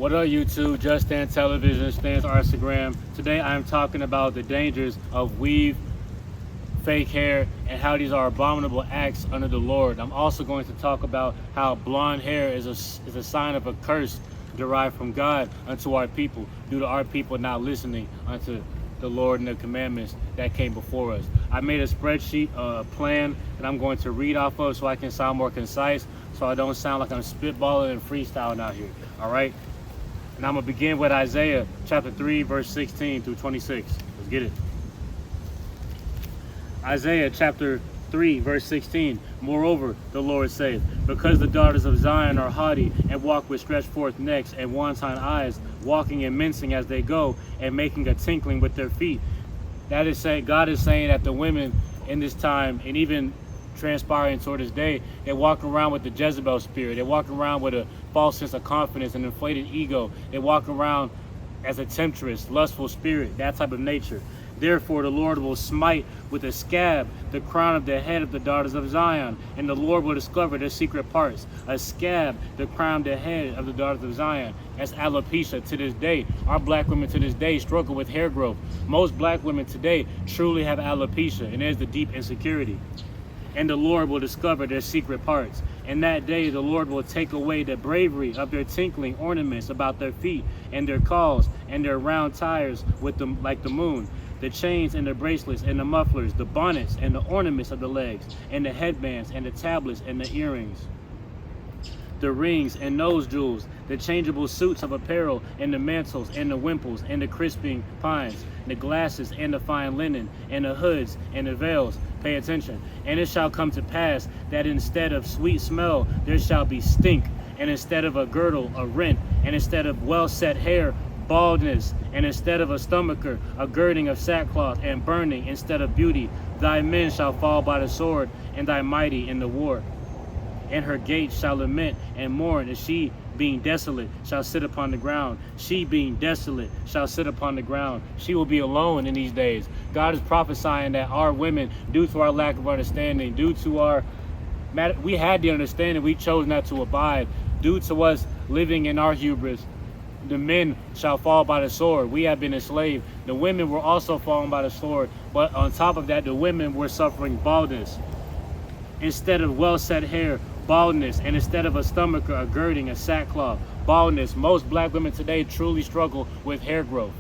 What up, YouTube? Just Stand Television, Stands Instagram. Today I am talking about the dangers of weave, fake hair, and how these are abominable acts under the Lord. I'm also going to talk about how blonde hair is a sign of a curse derived from God unto our people, due to our people not listening unto the Lord and the commandments that came before us. I made a spreadsheet, a plan that I'm going to read off of so I can sound more concise, so I don't sound like I'm spitballing and freestyling out here, all right? And I'm gonna begin with Isaiah chapter 3, verse 16 through 26. Let's get it. Isaiah chapter 3, verse 16. Moreover, the Lord saith, because the daughters of Zion are haughty, and walk with stretched forth necks and wanton eyes, walking and mincing as they go, and making a tinkling with their feet. That is saying, God is saying that the women in this time, and even transpiring toward this day, they walk around with the Jezebel spirit. They walk around with a false sense of confidence and inflated ego. They walk around as a temptress, lustful spirit, that type of nature. Therefore the Lord will smite with a scab the crown of the head of the daughters of Zion, and the Lord will discover their secret parts. A scab the crown of the head of the daughters of Zion. That's alopecia to this day. Our black women to this day struggle with hair growth. Most black women today truly have alopecia, and there's the deep insecurity. And the Lord will discover their secret parts. And that day the Lord will take away the bravery of their tinkling ornaments about their feet, and their calls, and their round tires with them like the moon, the chains and the bracelets and the mufflers, the bonnets and the ornaments of the legs, and the headbands and the tablets and the earrings, the rings and nose jewels, the changeable suits of apparel, and the mantles and the wimples and the crisping pines, the glasses and the fine linen, and the hoods and the veils. Pay attention. And it shall come to pass that instead of sweet smell there shall be stink, and instead of a girdle a rent, and instead of well set hair baldness, and instead of a stomacher a girding of sackcloth, and burning instead of beauty. Thy men shall fall by the sword, and thy mighty in the war. And her gates shall lament and mourn, and she being desolate shall sit upon the ground. She being desolate shall sit upon the ground. She will be alone in these days. God is prophesying that our women, due to our lack of understanding, due to our, we had the understanding, we chose not to abide, due to us living in our hubris, the men shall fall by the sword. We have been enslaved. The women were also falling by the sword, but on top of that, the women were suffering baldness. Instead of well set hair, baldness, and instead of a stomacher, a girding, a sackcloth, baldness. Most black women today truly struggle with hair growth,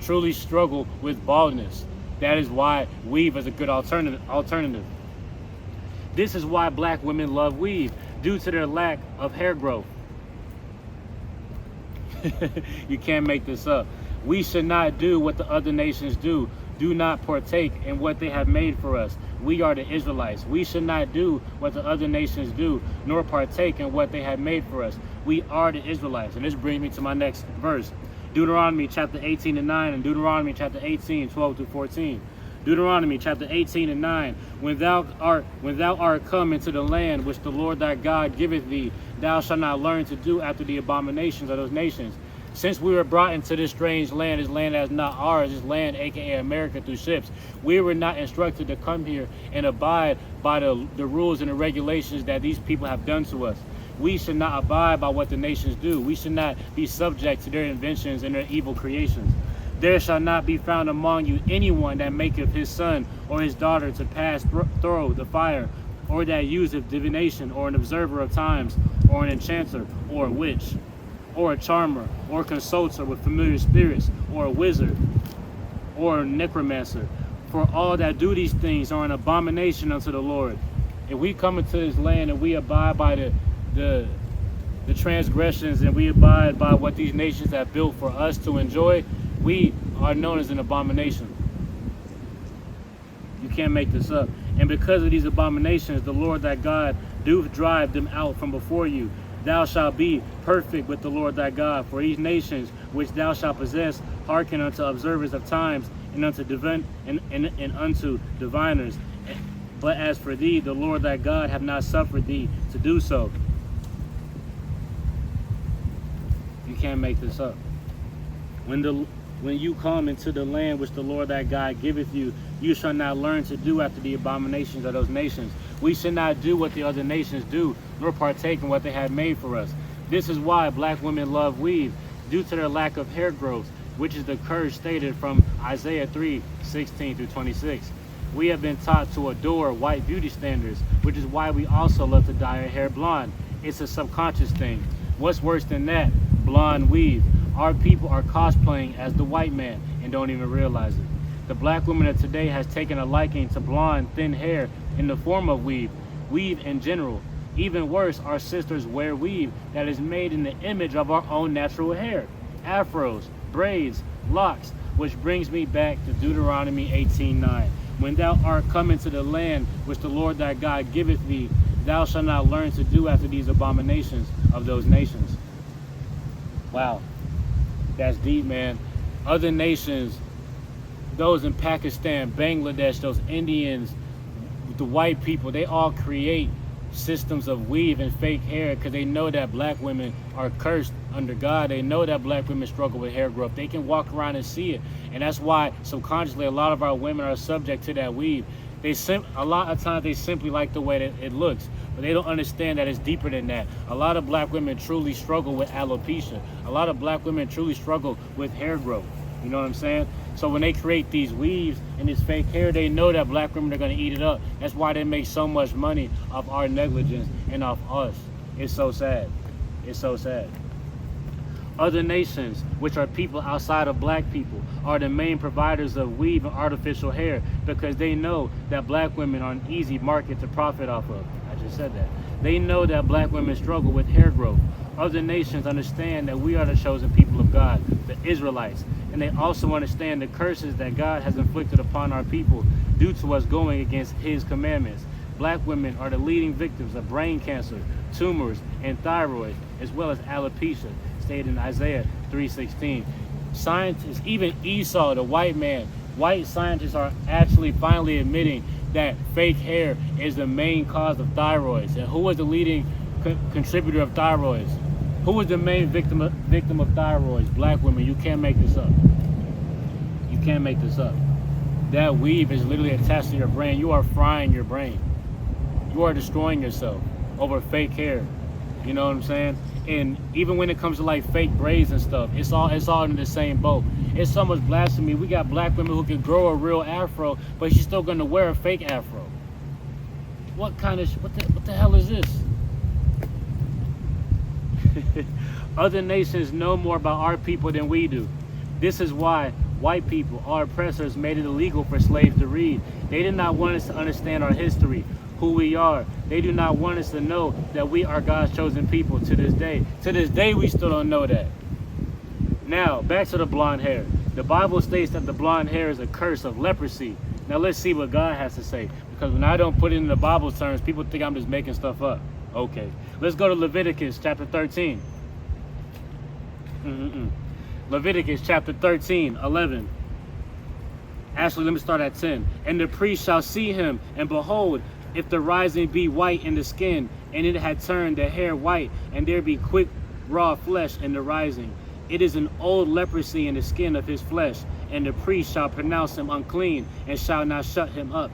truly struggle with baldness. That is why weave is a good alternative. This is why black women love weave, due to their lack of hair growth. You can't make this up. We should not do what the other nations do. Do not partake in what they have made for us. We are the Israelites. We should not do what the other nations do, nor partake in what they have made for us. We are the Israelites. And this brings me to my next verse. Deuteronomy chapter 18 and 9, and Deuteronomy chapter 18, 12 through 14. Deuteronomy chapter 18 and 9. When thou art come into the land which the Lord thy God giveth thee, thou shalt not learn to do after the abominations of those nations. Since we were brought into this strange land, this land that is not ours, this land, aka America, through ships, we were not instructed to come here and abide by the rules and the regulations that these people have done to us. We should not abide by what the nations do. We should not be subject to their inventions and their evil creations. There shall not be found among you anyone that maketh his son or his daughter to pass through the fire, or that useth divination, or an observer of times, or an enchanter, or a witch, or a charmer, or a consulter with familiar spirits, or a wizard, or a necromancer. For all that do these things are an abomination unto the Lord. If we come into this land and we abide by the transgressions, and we abide by what these nations have built for us to enjoy, we are known as an abomination. You can't make this up. And because of these abominations, the Lord thy God doth drive them out from before you. Thou shalt be perfect with the Lord thy God. For these nations which thou shalt possess hearken unto observers of times, and unto unto diviners. But as for thee, the Lord thy God hath not suffered thee to do so. You can't make this up. When you come into the land which the Lord thy God giveth you, you shall not learn to do after the abominations of those nations. We should not do what the other nations do, nor partake in what they have made for us. This is why black women love weave. due to their lack of hair growth, which is the curse stated from Isaiah 3:16 through 26. We have been taught to adore white beauty standards, which is why we also love to dye our hair blonde. It's a subconscious thing. What's worse than that? Blonde weave. Our people are cosplaying as the white man and don't even realize it. The black woman of today has taken a liking to blonde, thin hair in the form of weave in general. Even worse, our sisters wear weave that is made in the image of our own natural hair. Afros, braids, locks, which brings me back to Deuteronomy 18:9. When thou art come into the land which the Lord thy God giveth thee, thou shalt not learn to do after these abominations of those nations. Wow, that's deep, man. Other nations, those in Pakistan, Bangladesh, those Indians, the white people, they all create systems of weave and fake hair because they know that black women are cursed under God. They know that black women struggle with hair growth. They can walk around and see it, and that's why subconsciously a lot of our women are subject to that weave. A lot of times they simply like the way that it looks, but they don't understand that it's deeper than that. A lot of black women truly struggle with alopecia. A lot of black women truly struggle with hair growth. You know what I'm saying? So when they create these weaves and this fake hair, they know that black women are going to eat it up. That's why they make so much money off our negligence and off us. It's so sad. It's so sad. Other nations, which are people outside of black people, are the main providers of weave and artificial hair because they know that black women are an easy market to profit off of. I just said that. They know that black women struggle with hair growth. Other nations understand that we are the chosen people of God, the Israelites, and they also understand the curses that God has inflicted upon our people due to us going against his commandments. Black women are the leading victims of brain cancer, tumors, and thyroid, as well as alopecia, stated in Isaiah 3:16. Scientists, even Esau, the white man, white scientists are actually finally admitting that fake hair is the main cause of thyroids. And who was the leading contributor of thyroids? Who was the main victim of thyroids? Black women. You can't make this up. You can't make this up. That weave is literally attached to your brain. You are frying your brain. You are destroying yourself over fake hair. You know what I'm saying? And even when it comes to like fake braids and stuff, it's all in the same boat. It's so much blasphemy. We got black women who can grow a real afro, but she's still gonna wear a fake afro. What the hell is this? Other nations know more about our people than we do. This is why white people, our oppressors, made it illegal for slaves to read. They did not want us to understand our history, who we are. They do not want us to know that we are God's chosen people to this day. To this day, we still don't know that. Now, back to the blonde hair. The Bible states that the blonde hair is a curse of leprosy. Now, let's see what God has to say. Because when I don't put it in the Bible terms, people think I'm just making stuff up. Okay. Let's go to Leviticus chapter 13. Leviticus chapter 13, 11. Actually, let me start at 10. And the priest shall see him, and behold, if the rising be white in the skin, and it had turned the hair white, and there be quick raw flesh in the rising, it is an old leprosy in the skin of his flesh, and the priest shall pronounce him unclean, and shall not shut him up,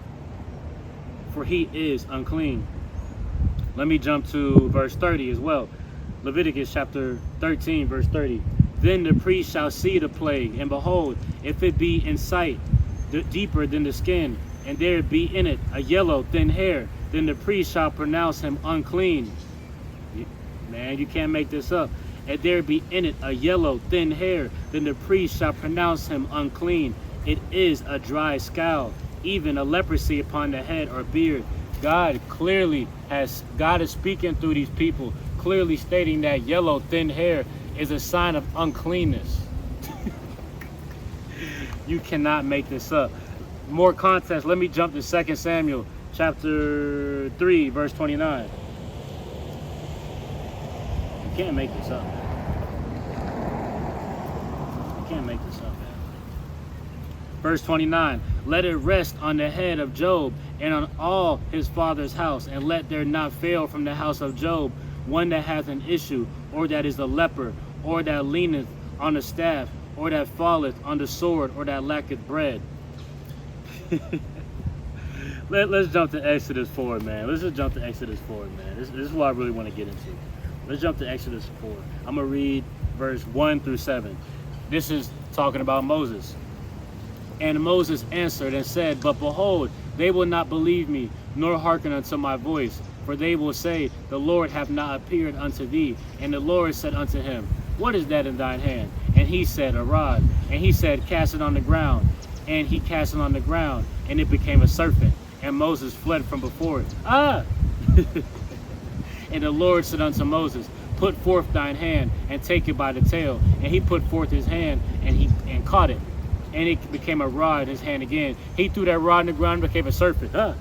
for he is unclean. Let me jump to verse 30 as well. Leviticus chapter 13, verse 30. Then the priest shall see the plague, and behold, if it be in sight deeper than the skin, and there be in it a yellow thin hair, then the priest shall pronounce him unclean. Man, you can't make this up. And there be in it a yellow thin hair, then the priest shall pronounce him unclean. It is a dry scald, even a leprosy upon the head or beard. God is speaking through these people, clearly stating that yellow thin hair is a sign of uncleanness. You cannot make this up. More context, let me jump to 2 Samuel chapter 3, verse 29. You can't make this up. You can't make this up, man. Verse 29. Let it rest on the head of Job and on all his father's house, and let there not fail from the house of Job one that hath an issue, or that is a leper, or that leaneth on a staff, or that falleth on the sword, or that lacketh bread. Let's jump to Exodus 4, man. Let's just jump to Exodus 4, man. This is what I really want to get into. Let's jump to Exodus 4. I'm going to read verse 1 through 7. This is talking about Moses. And Moses answered and said, But behold, they will not believe me, nor hearken unto my voice. For they will say, The Lord hath not appeared unto thee. And the Lord said unto him, What is that in thine hand? And he said, A rod. And he said, Cast it on the ground. And he cast it on the ground, and it became a serpent. And Moses fled from before it. Ah! And the Lord said unto Moses, Put forth thine hand, and take it by the tail. And he put forth his hand, and caught it. And it became a rod in his hand again. He threw that rod in the ground and became a serpent.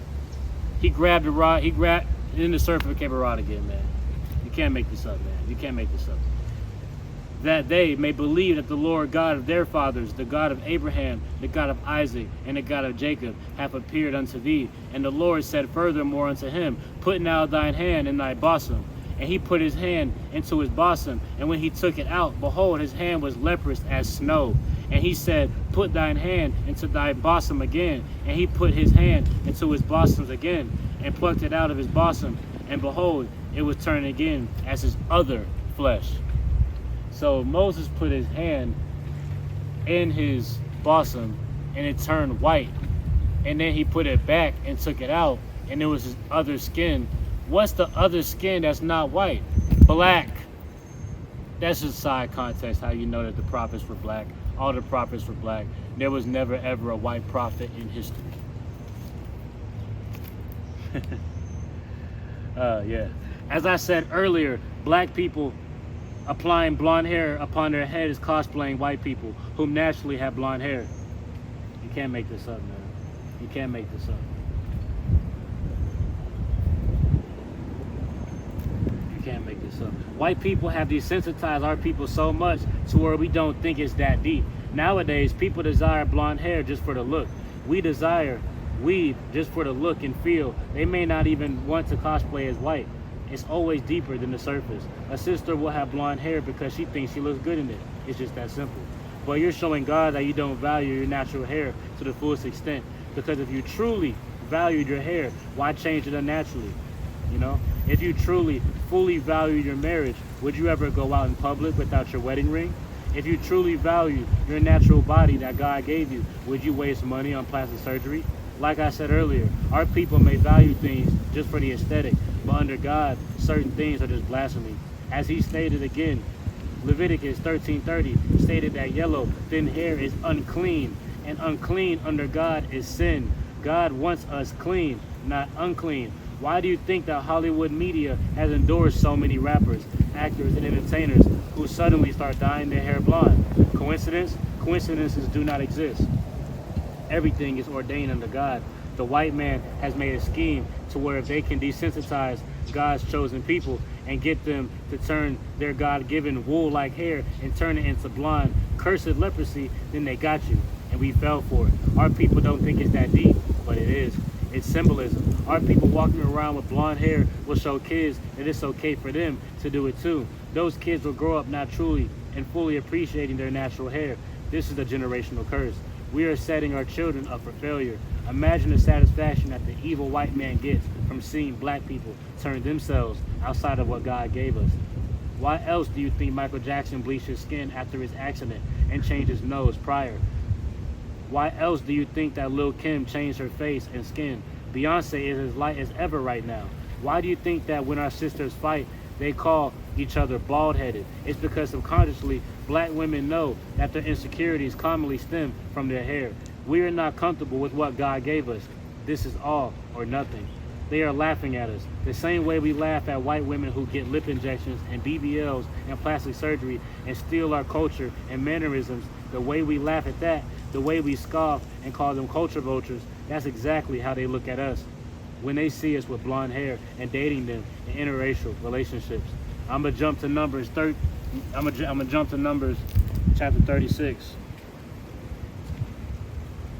He grabbed the rod, and then the serpent became a rod again, man. You can't make this up, man. You can't make this up. That they may believe that the Lord God of their fathers, the God of Abraham, the God of Isaac, and the God of Jacob, hath appeared unto thee. And the Lord said furthermore unto him, Put now thine hand in thy bosom. And he put his hand into his bosom, and when he took it out, behold, his hand was leprous as snow. And he said, Put thine hand into thy bosom again. And he put his hand into his bosom again, and plucked it out of his bosom. And behold, it was turned again as his other flesh. So Moses put his hand in his bosom, and it turned white. And then he put it back and took it out, and it was his other skin. What's the other skin that's not white? Black. That's just side context, how you know that the prophets were black. All the prophets were black. There was never ever a white prophet in history. Yeah. As I said earlier, black people applying blonde hair upon their head is cosplaying white people who naturally have blonde hair. You can't make this up, man. You can't make this up. You can't make this up. White people have desensitized our people so much to where we don't think it's that deep. Nowadays, people desire blonde hair just for the look. We desire weave just for the look and feel. They may not even want to cosplay as white. It's always deeper than the surface. A sister will have blonde hair because she thinks she looks good in it. It's just that simple. But you're showing God that you don't value your natural hair to the fullest extent. Because if you truly valued your hair, why change it unnaturally? You know, if you truly, fully value your marriage, would you ever go out in public without your wedding ring? If you truly value your natural body that God gave you, would you waste money on plastic surgery? Like I said earlier, our people may value things just for the aesthetic, but under God, certain things are just blasphemy. As he stated again, Leviticus 13:30 stated that yellow, thin hair is unclean, and unclean under God is sin. God wants us clean, not unclean. Why do you think that Hollywood media has endorsed so many rappers, actors, and entertainers who suddenly start dyeing their hair blonde? Coincidence? Coincidences do not exist. Everything is ordained under God. The white man has made a scheme to where if they can desensitize God's chosen people and get them to turn their God-given wool-like hair and turn it into blonde, cursed leprosy, then they got you. And we fell for it. Our people don't think it's that deep, but it is. It's symbolism. Our people walking around with blonde hair will show kids that it's okay for them to do it too. Those kids will grow up not truly and fully appreciating their natural hair. This is a generational curse. We are setting our children up for failure. Imagine the satisfaction that the evil white man gets from seeing black people turn themselves outside of what God gave us. Why else do you think Michael Jackson bleached his skin after his accident and changed his nose prior? Why else do you think that Lil' Kim changed her face and skin? Beyonce is as light as ever right now. Why do you think that when our sisters fight, they call each other bald-headed? It's because subconsciously, black women know that their insecurities commonly stem from their hair. We are not comfortable with what God gave us. This is all or nothing. They are laughing at us. The same way we laugh at white women who get lip injections and BBLs and plastic surgery and steal our culture and mannerisms, the way we laugh at that, the way we scoff and call them culture vultures, that's exactly how they look at us when they see us with blonde hair and dating them in interracial relationships. I'm gonna jump to Numbers chapter 36.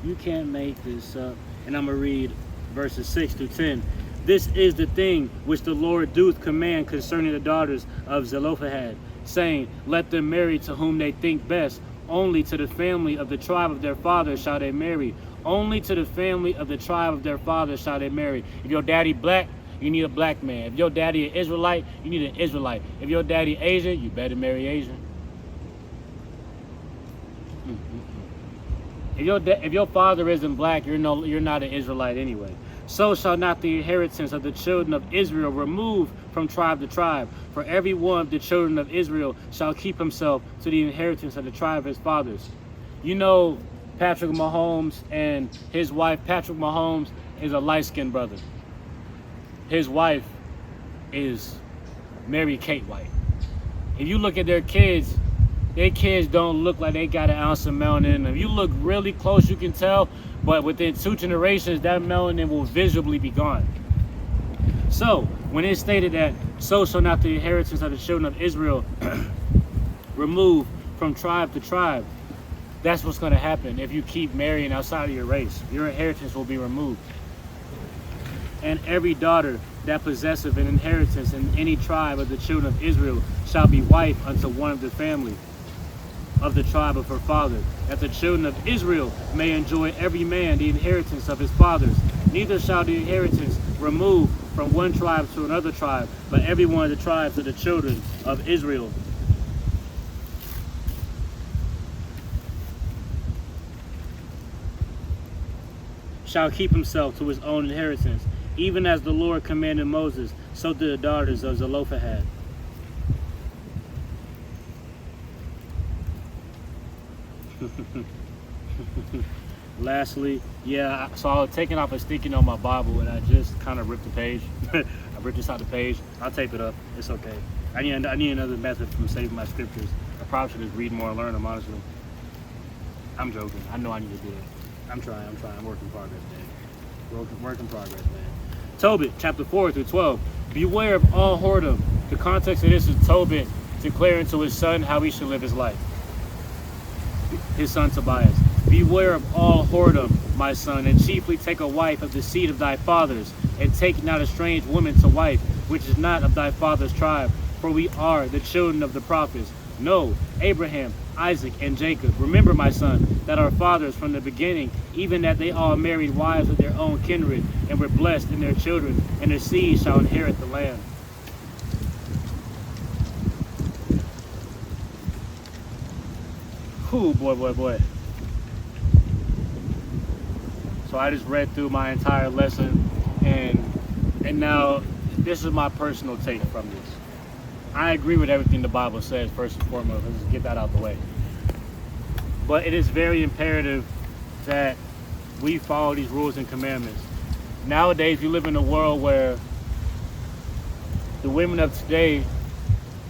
You can't make this up. And I'm gonna read verses 6 through 10. This is the thing which the Lord doth command concerning the daughters of Zelophehad, saying, Let them marry to whom they think best. Only to the family of the tribe of their fathers shall they marry. Only to the family of the tribe of their fathers shall they marry. If your daddy black, you need a black man. If your daddy an Israelite, you need an Israelite. If your daddy Asian, you better marry Asian. If your father isn't black, you're not an Israelite anyway. So shall not the inheritance of the children of Israel remove from tribe to tribe. For every one of the children of Israel shall keep himself to the inheritance of the tribe of his fathers. You know, Patrick Mahomes and his wife. Patrick Mahomes is a light-skinned brother. His wife is Mary Kate White. If you look at their kids don't look like they got an ounce of melanin in them. If you look really close, you can tell, but within 2 generations, that melanin will visibly be gone. So, when it stated that, so shall not the inheritance of the children of Israel remove from tribe to tribe, that's what's going to happen if you keep marrying outside of your race. Your inheritance will be removed. And every daughter that possesseth an inheritance in any tribe of the children of Israel shall be wife unto one of the family of the tribe of her father, that the children of Israel may enjoy every man the inheritance of his fathers. Neither shall the inheritance remove from one tribe to another tribe, but every one of the tribes of the children of Israel. Shall keep himself to his own inheritance, even as the Lord commanded Moses, so did the daughters of Zelophehad. Lastly, yeah, so I was taking off a sticky on my Bible and I just kind of ripped the page. I ripped this out the page. I'll tape it up. It's okay. I need another method from saving my scriptures. I probably should just read more and learn them, honestly. I'm joking. I know I need to do it. I'm trying. I'm work in progress, man. Work in progress, man. Tobit, chapter 4 through 12. Beware of all whoredom. The context of this is Tobit declaring to his son how he should live his life. His son Tobias. Beware of all whoredom, my son, and chiefly take a wife of the seed of thy fathers, and take not a strange woman to wife, which is not of thy father's tribe, for we are the children of the prophets. No, Abraham, Isaac, and Jacob. Remember, my son, that our fathers from the beginning, even that they all married wives of their own kindred, and were blessed in their children, and their seed shall inherit the land. Whew, boy. So I just read through my entire lesson, and now this is my personal take from this. I agree with everything the Bible says, first and foremost. Let's just get that out the way. But it is very imperative that we follow these rules and commandments. Nowadays, we live in a world where the women of today,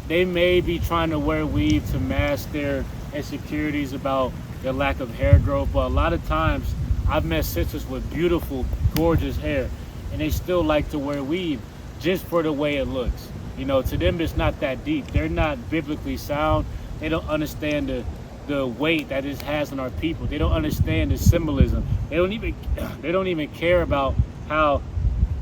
they may be trying to wear weave to mask their insecurities about their lack of hair growth, but a lot of times I've met sisters with beautiful, gorgeous hair, and they still like to wear weave just for the way it looks. You know, to them it's not that deep. They're not biblically sound. They don't understand the weight that it has on our people. They don't understand the symbolism. They don't even care about how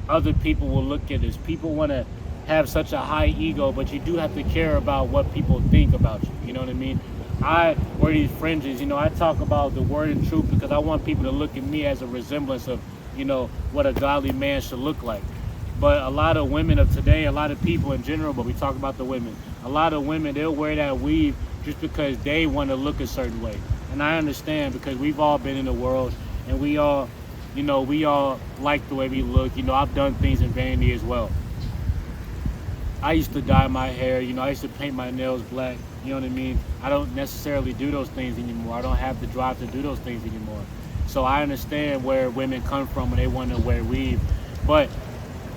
other people will look at this. People want to have such a high ego, but you do have to care about what people think about you. You know what I mean? I wear these fringes, you know, I talk about the word and truth because I want people to look at me as a resemblance of, you know, what a godly man should look like. But a lot of women of today, a lot of people in general, but we talk about the women, a lot of women, they'll wear that weave just because they want to look a certain way. And I understand, because we've all been in the world and we all, you know, we all like the way we look. You know, I've done things in vanity as well. I used to dye my hair, you know, I used to paint my nails black, you know what I mean? I don't necessarily do those things anymore. I don't have the drive to do those things anymore. So I understand where women come from when they want to wear weave. But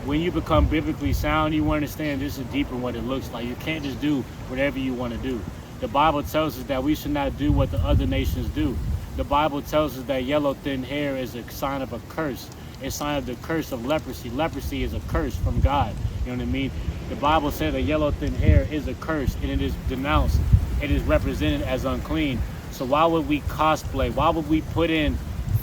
when you become biblically sound, you understand this is deeper than what it looks like. You can't just do whatever you want to do. The Bible tells us that we should not do what the other nations do. The Bible tells us that yellow thin hair is a sign of a curse. It's a sign of the curse of leprosy. Leprosy is a curse from God. You know what I mean? The Bible said that yellow thin hair is a curse, and it is denounced. It is represented as unclean. So why would we cosplay? Why would we put in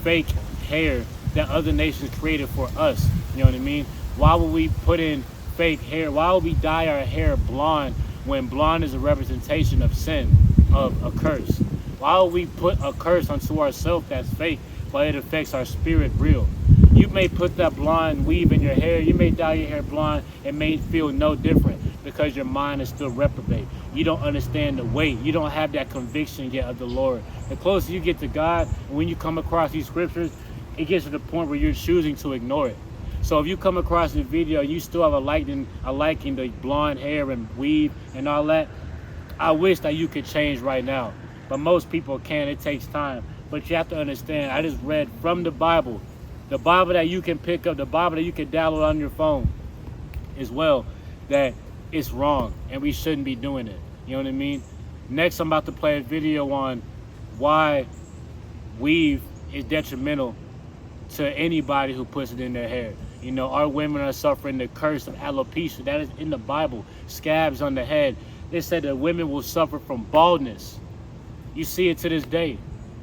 fake hair that other nations created for us? You know what I mean? Why would we put in fake hair? Why would we dye our hair blonde when blonde is a representation of sin, of a curse? Why would we put a curse onto ourselves that's fake, but it affects our spirit real? You may put that blonde weave in your hair, you may dye your hair blonde, it may feel no different because your mind is still reprobate. you don't understand the weight. You don't have that conviction yet of the Lord. The closer you get to God, when you come across these scriptures, it gets to the point where you're choosing to ignore it. So if you come across the video and you still have a liking the blonde hair and weave and all that, I wish that you could change right now. But most people can't. It takes time. But you have to understand, I just read from the Bible that you can pick up, the Bible that you can download on your phone as well, that it's wrong and we shouldn't be doing it. You know what I mean? Next, I'm about to play a video on why weave is detrimental to anybody who puts it in their hair. You know, our women are suffering the curse of alopecia. That is in the Bible. Scabs on the head. They said that women will suffer from baldness. You see it to this day.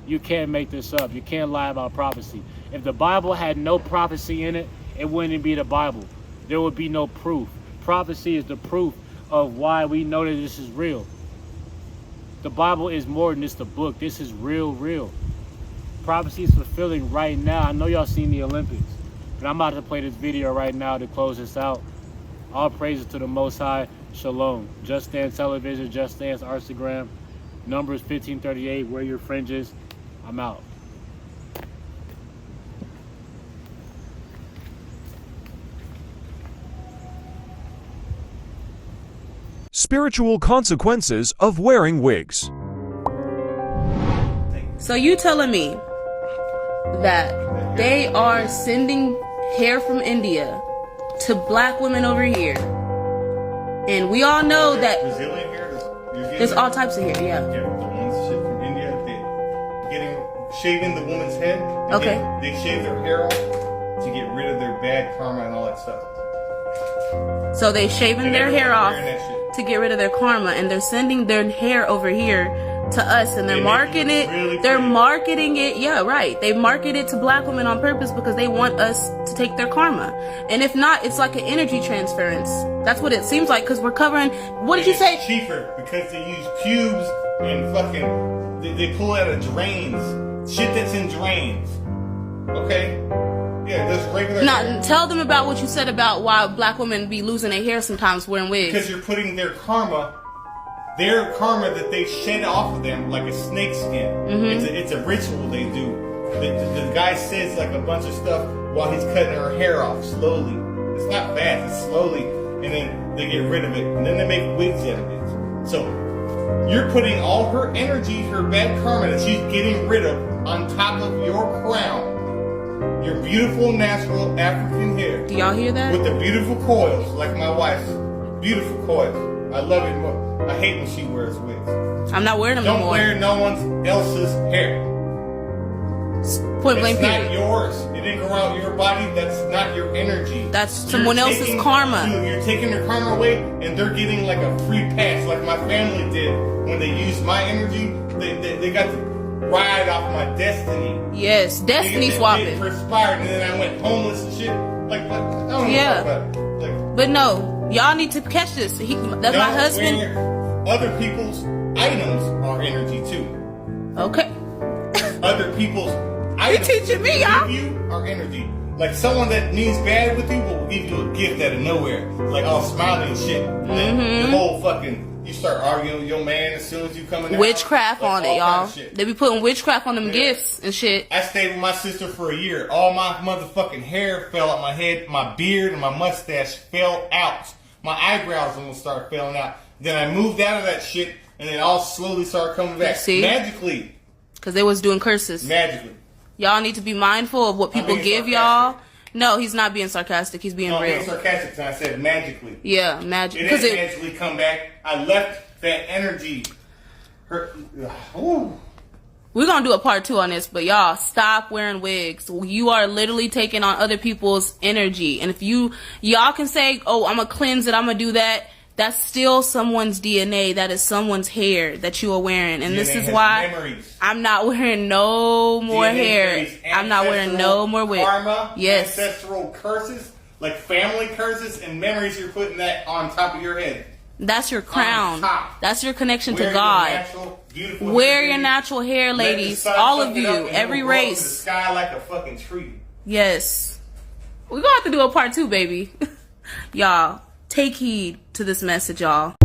You can't make this up. You can't lie about prophecy. If the Bible had no prophecy in it, it wouldn't be the Bible. There would be no proof. Prophecy is the proof of why we know that this is real. The Bible is more than just a book. This is real. Prophecy is fulfilling right now. I know y'all seen the Olympics, but I'm about to play this video right now to close this out. All praises to the Most High. Shalom. Just Dance Television, Just Dance Instagram. Numbers 1538. Wear your fringes. I'm out. Spiritual consequences of wearing wigs. So you telling me that they are sending hair from India to black women over here, and we all know that Brazilian hair, there's all types of hair, yeah. Yeah, the ones shit from India, shaving the woman's head. And Okay. They shave their hair off to get rid of their bad karma and all that stuff. So they shaving their hair off Wearing that shit. to get rid of their karma, and they're sending their hair over here to us, and they're marketing it. Really They're pretty. marketing it. Yeah, right. They market it to black women on purpose because they want us to take their karma. And if not, it's like an energy transference. That's what it seems like, because we're covering. What did you say? It's cheaper because they use pubes and fucking. They pull out of drains. Shit that's in drains. Okay? Yeah, just regular hair. Now, tell them about what you said about why black women be losing their hair sometimes wearing wigs. Because you're putting their karma that they shed off of them like a snake skin. Mm-hmm. It's a ritual they do. The guy says like a bunch of stuff while he's cutting her hair off slowly. It's not fast, it's slowly. And then they get rid of it. And then they make wigs out of it. So you're putting all her energy, her bad karma that she's getting rid of on top of your crown. Your beautiful, natural African hair. Do y'all hear that? With the beautiful coils, like my wife's beautiful coils. I love it more. I hate when she wears wigs. I'm not wearing them Don't no more. wear no one else's hair. Point blank It's not period. yours. It didn't grow out your body. That's not your energy. That's You're someone else's taking- karma. Dude, you're taking their karma away, and they're getting like a free pass, like my family did when they used my energy. They got to ride off my destiny. Yes, destiny They swapping. perspired, and then I went homeless and shit. Like what? I don't Yeah. know about that. Like, But no, y'all need to catch this. That's my don't husband. wear other people's items are energy too. Okay. Other people's items teaching me, they y'all. give you are energy. Like someone that means bad with you will give you a gift out of nowhere. Like all smiling and shit. And then the whole fucking you start arguing with your man as soon as you come in the Witchcraft house. on it, Like, all y'all. kind of shit. They be putting witchcraft on them Yeah. gifts and shit. I stayed with my sister for a year. All my motherfucking hair fell out my head. My beard and my mustache fell out. My eyebrows almost started falling out. Then I moved out of that shit, and it all slowly started coming back. See? Magically. Because they was doing curses. Magically. Y'all need to be mindful of what people being give sarcastic. y'all. No, he's not being sarcastic. He's being No, I'm real. being sarcastic, and I said magically. Yeah, magic. It Because didn't magically come back. I left that energy. Ooh. we're going to do a part 2 on this, but y'all, stop wearing wigs. You are literally taking on other people's energy. And if y'all can say, oh, I'm going to cleanse it, I'm going to do that. That's still someone's DNA. That is someone's hair that you are wearing. And this DNA is has why memories. I'm not wearing no more DNA hair. carries I'm not wearing no more wig. Karma, Yes. ancestral curses, like family curses and memories. You're putting that on top of your head. That's your crown. top. That's your connection Wear to your God. natural, beautiful Wear hair. your natural hair, Let the ladies. sun All suck of it you. up and Every it'll grow into race. the sky like a fucking tree. Yes. We're going to have to do a part 2, baby. Y'all, take heed to this message, y'all.